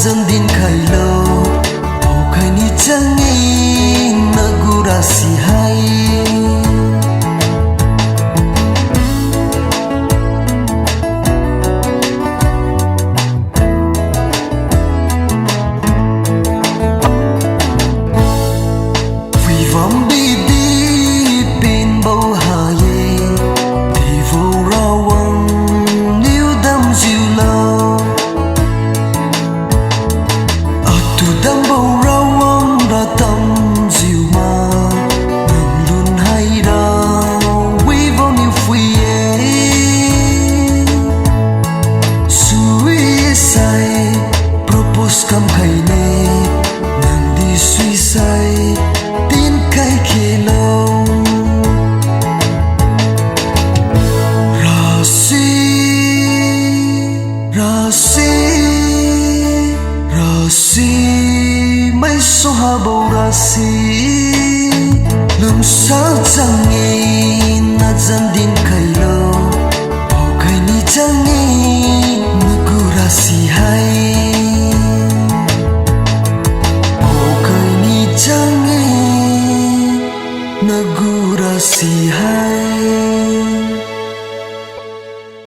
dần din khai lo bầu khai ni chẳng nghi na gura si hay vì vòng đi đi bên bầu hà ye thì vô ra vòng níu đâm dịu lâu ở tu đâm bầu ra vòng ra tâm dịu mà nằm luôn hay đau quý vô níu phi ye suy sai propose cầm hay nè nàng đi suy sai tin cái kia lâu rasi mấy số hà bầu rasi lùm sao chẳng nghe na dần din khai lâu bầu khai ni chẳng nghe na gu rasi hay bầu khai ni chẳng nghe na gu rasi hay